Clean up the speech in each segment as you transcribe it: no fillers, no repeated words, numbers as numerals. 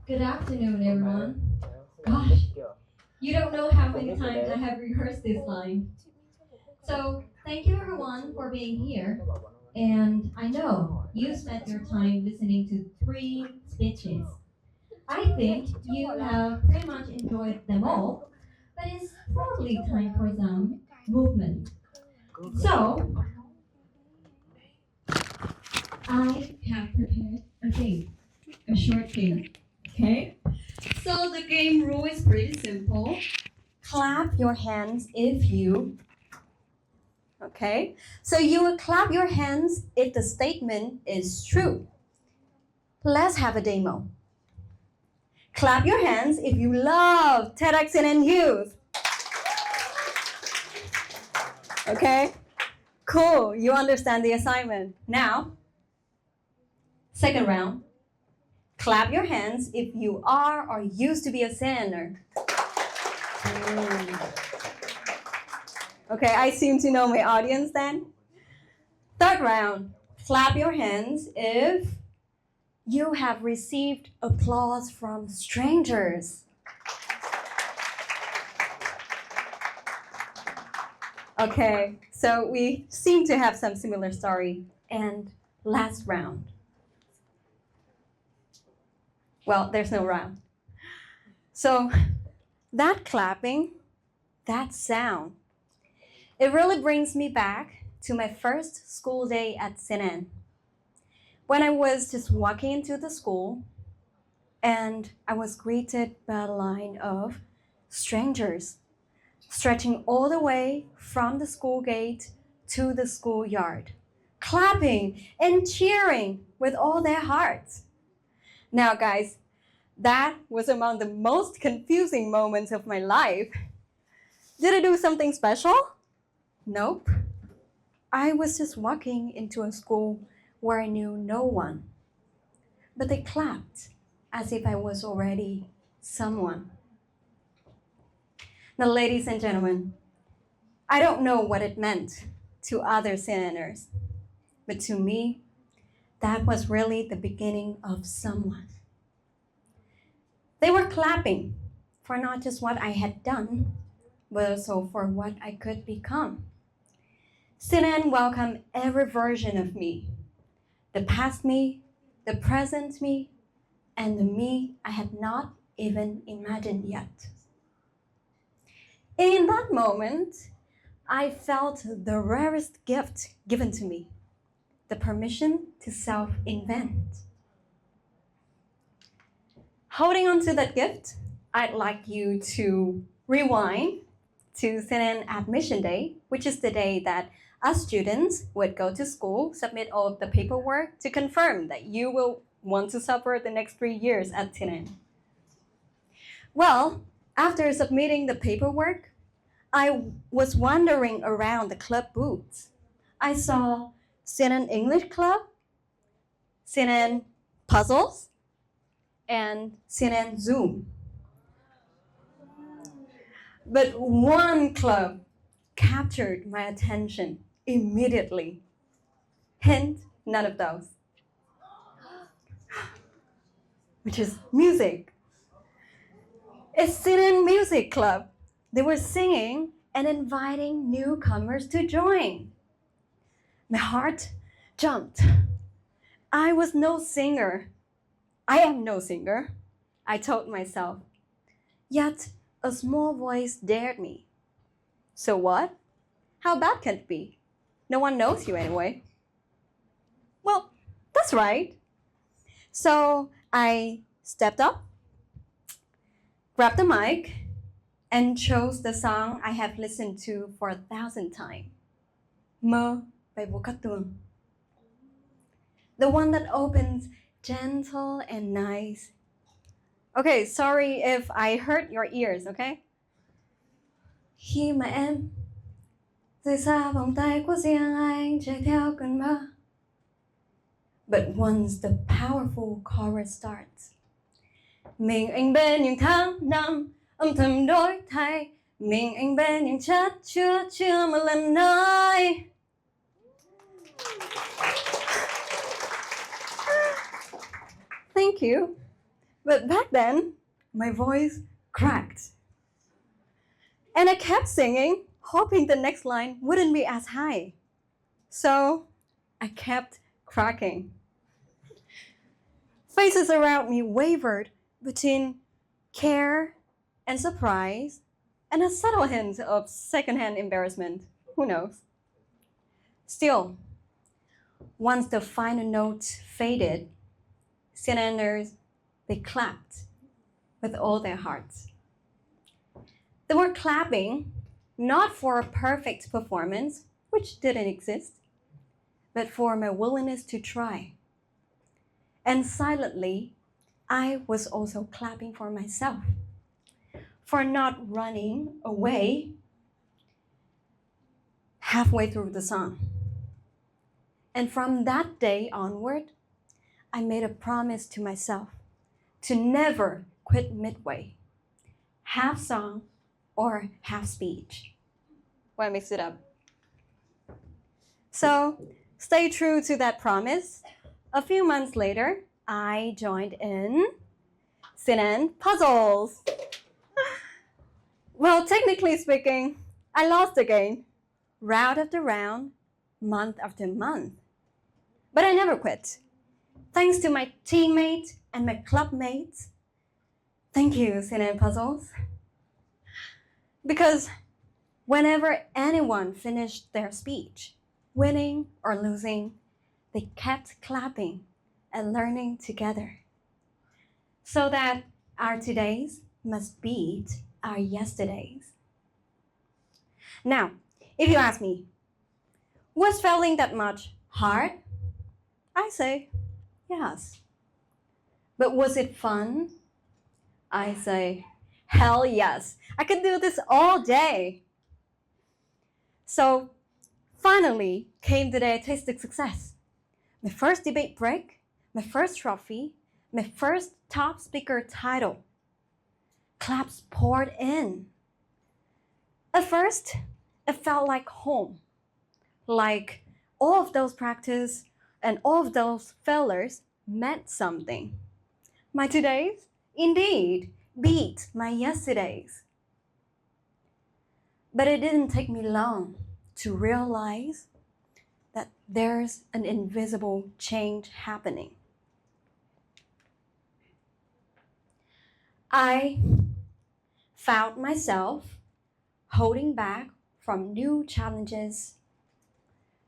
Good afternoon, everyone. Gosh, you don't know how many times I have rehearsed this line. So, thank you everyone for being here. And I know you spent your time listening to three speeches. I think you have pretty much enjoyed them all, but it's probably time for some movement. So, I have prepared a game, a short game. Okay? So the game rule is pretty simple. Clap your hands if you. Okay? So you will clap your hands if the statement is true. Let's have a demo. Clap your hands if you love TEDxCNN youth. Okay? Cool. You understand the assignment. Now, second round. Clap your hands if you are or used to be a CNNer. Okay, I seem to know my audience then. Third round, clap your hands if you have received applause from strangers. Okay, so we seem to have some similar story. And last round. Well, there's no round. So that clapping, that sound, it really brings me back to my first school day at CNN. When I was just walking into the school and I was greeted by a line of strangers stretching all the way from the school gate to the schoolyard, clapping and cheering with all their hearts. Now, guys, that was among the most confusing moments of my life. Did I do something special? Nope. I was just walking into a school where I knew no one. But they clapped as if I was already someone. Now, ladies and gentlemen, I don't know what it meant to other CNNers, but to me, that was really the beginning of someone. They were clapping for not just what I had done, but also for what I could become. CNN welcomed every version of me, the past me, the present me, and the me I had not even imagined yet. In that moment, I felt the rarest gift given to me, the permission to self-invent. Holding on to that gift, I'd like you to rewind to CNN admission day, which is the day that us students would go to school, submit all of the paperwork to confirm that you will want to suffer the next 3 years at CNN. Well, after submitting the paperwork, I was wandering around the club booths. I saw CNN English Club, CNN Puzzles, and CNN Zoom. But one club captured my attention immediately. Hint, none of those. Which is music. It's CNN Music Club. They were singing and inviting newcomers to join. My heart jumped. I was no singer. I am no singer, I told myself. Yet a small voice dared me. So what? How bad can it be? No one knows you anyway. Well, that's right. So I stepped up, grabbed the mic, and chose the song I have listened to for 1,000 times. Mơ by Vũ Cát Tường. The one that opens gentle and nice. Okay, sorry if I hurt your ears, okay? Khi mà em rời xa vòng tay của riêng anh chạy theo cơn mơ. But once the powerful chorus starts, mình anh bên những tháng năm âm thầm đổi thay, mình anh bên những chất chứa chưa một lần nói. Thank you. But back then, my voice cracked. And I kept singing, hoping the next line wouldn't be as high. So I kept cracking. Faces around me wavered between care and surprise and a subtle hint of secondhand embarrassment. Who knows? Still, once the final note faded, CNNers, they clapped with all their hearts. They were clapping not for a perfect performance, which didn't exist, but for my willingness to try. And silently, I was also clapping for myself, for not running away halfway through the song. And from that day onward, I made a promise to myself to never quit midway, half song or half speech. Why mix it up? So stay true to that promise. A few months later, I joined in CNN Puzzles. Well, technically speaking, I lost again, round after round, month after month. But I never quit. Thanks to my teammates and my clubmates. Thank you, CNN Puzzles. Because whenever anyone finished their speech, winning or losing, they kept clapping and learning together. So that our todays must beat our yesterdays. Now, if you ask me, was failing that much hard? I say, yes. But was it fun? I say, hell yes. I could do this all day. So finally came the day I tasted success. My first debate break, my first trophy, my first top speaker title. Claps poured in. At first, it felt like home. Like all of those practice and all of those failures meant something. My todays, indeed, beat my yesterdays. But it didn't take me long to realize that there's an invisible change happening. I found myself holding back from new challenges,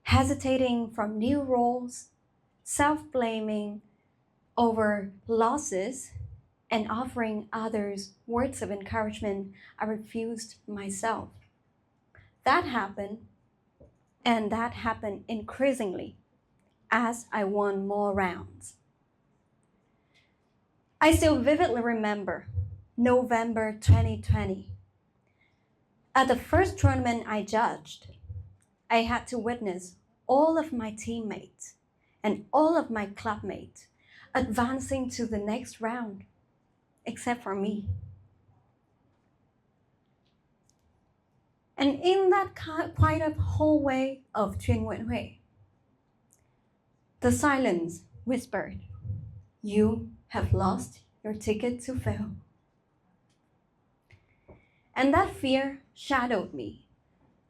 hesitating from new roles, self-blaming over losses, and offering others words of encouragement I refused myself. That happened, and that happened increasingly as I won more rounds. I still vividly remember November 2020. At the first tournament I judged, I had to witness all of my teammates and all of my clubmates advancing to the next round, except for me. And in that quiet hallway of Nguyen, the silence whispered, "You have lost your ticket to fail." And that fear shadowed me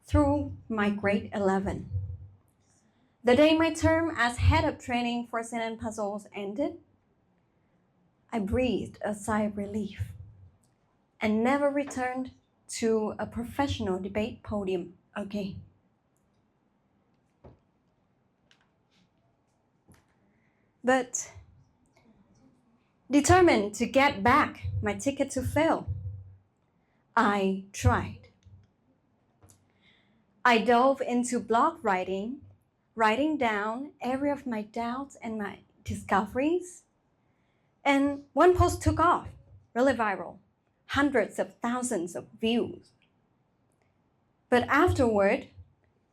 through my grade 11. The day my term as head of training for CNN Puzzles ended, I breathed a sigh of relief and never returned to a professional debate podium again. But determined to get back my ticket to fail, I tried. I dove into blog writing, writing down every of my doubts and my discoveries. And one post took off, really viral, hundreds of thousands of views. But afterward,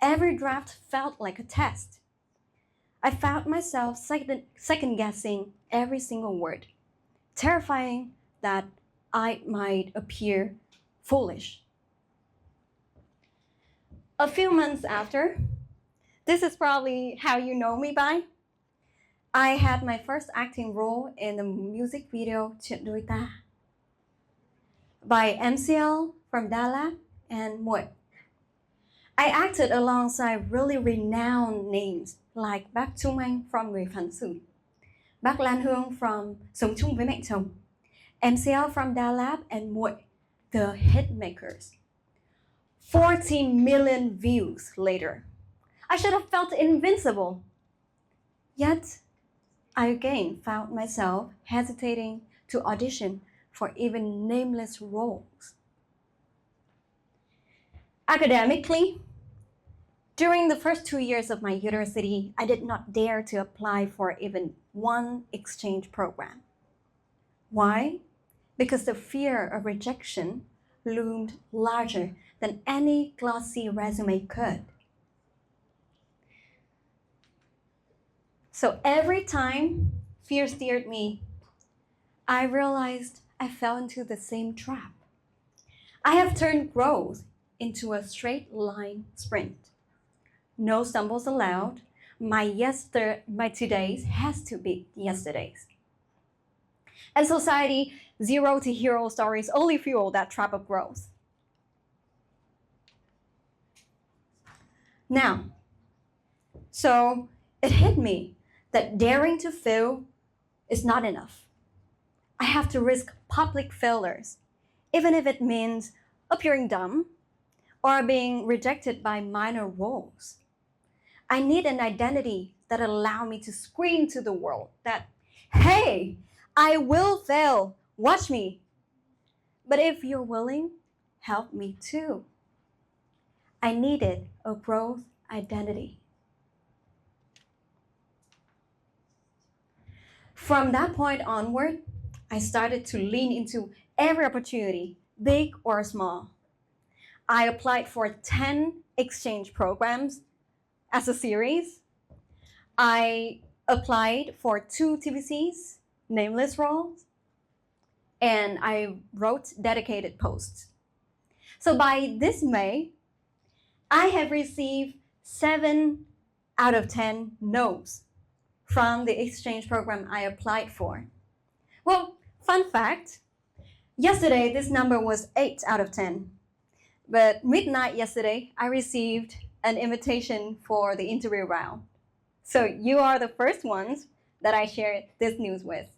every draft felt like a test. I found myself second-guessing every single word, terrifying that I might appear foolish. A few months after, this is probably how you know me by, I had my first acting role in the music video Chuyện Đôi Ta by MCL from Đà Lạt and Nguyen. I acted alongside really renowned names like bác Trung Anh from Người Phán Xử, bác Lan Hương from Sống Chung Với Mẹ Chồng, MCL from Đà Lạt and Nguyen, the hitmakers. 14 million views later. I should have felt invincible. Yet, I again found myself hesitating to audition for even nameless roles. Academically, during the first 2 years of my university, I did not dare to apply for even one exchange program. Why? Because the fear of rejection loomed larger than any glossy resume could. So every time fear steered me, I realized I fell into the same trap. I have turned growth into a straight line sprint. No stumbles allowed. My todays has to be yesterdays. And society, zero to hero stories only fuel that trap of growth. Now, so it hit me that daring to fail is not enough. I have to risk public failures, even if it means appearing dumb or being rejected by minor roles. I need an identity that allows me to scream to the world that, hey, I will fail, watch me. But if you're willing, help me too. I needed a growth identity. From that point onward, I started to lean into every opportunity, big or small. I applied for 10 exchange programs as a series. I applied for 2 TVCs, nameless roles, and I wrote dedicated posts. So by this May, I have received 7 out of 10 no's from the exchange program I applied for. Well, fun fact, yesterday this number was 8 out of 10. But midnight yesterday, I received an invitation for the interview round. So you are the first ones that I shared this news with.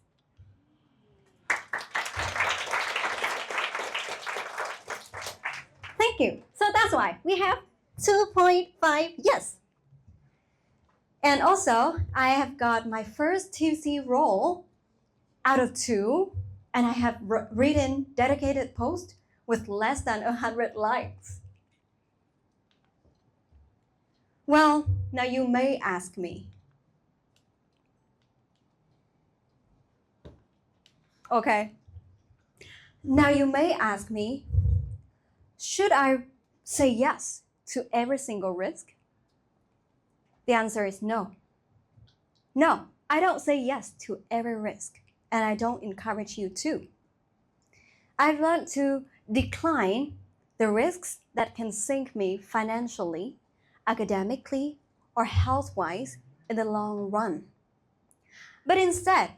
Thank you. So that's why we have 2.5 yes. And also, I have got my first TVC role out of 2, and I have written dedicated posts with less than 100 likes. Well, now you may ask me, okay, now you may ask me, should I say yes to every single risk? The answer is no. No, I don't say yes to every risk, and I don't encourage you to. I've learned to decline the risks that can sink me financially, academically, or health-wise in the long run. But instead,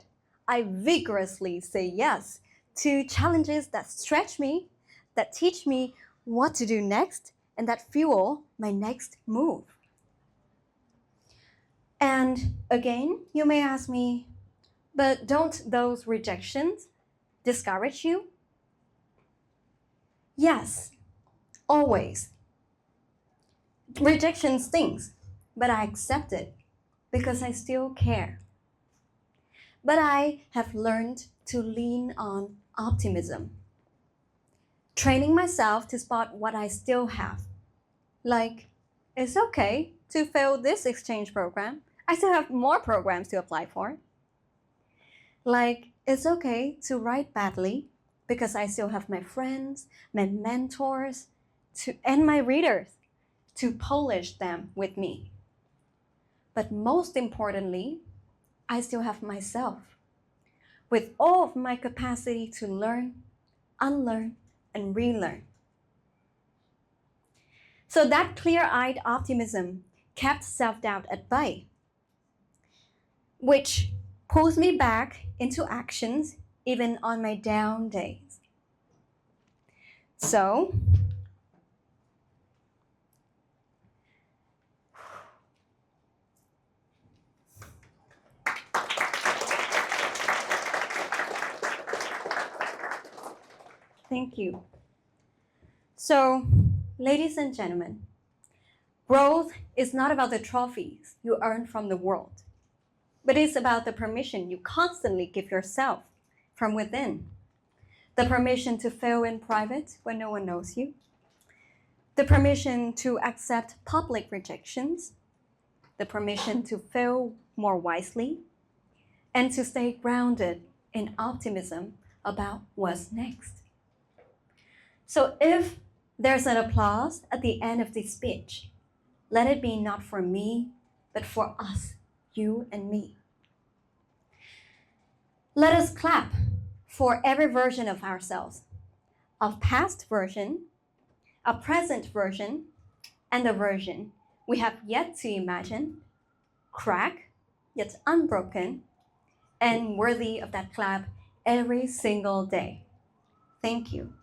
I vigorously say yes to challenges that stretch me, that teach me what to do next, and that fuel my next move. And again, you may ask me, but don't those rejections discourage you? Yes, always. Rejection stings, but I accept it because I still care. But I have learned to lean on optimism, training myself to spot what I still have. Like, it's okay to fail this exchange program. I still have more programs to apply for. Like, it's okay to write badly because I still have my friends, my mentors, and my readers to polish them with me. But most importantly, I still have myself with all of my capacity to learn, unlearn, and relearn. So that clear-eyed optimism kept self-doubt at bay. which pulls me back into actions even on my down days. So, thank you. So, ladies and gentlemen, growth is not about the trophies you earn from the world, but it's about the permission you constantly give yourself from within. The permission to fail in private when no one knows you. The permission to accept public rejections. The permission to fail more wisely. And to stay grounded in optimism about what's next. So if there's an applause at the end of this speech, let it be not for me, but for us, you and me. Let us clap for every version of ourselves, a past version, a present version, and the version we have yet to imagine, crack, yet unbroken, and worthy of that clap every single day. Thank you.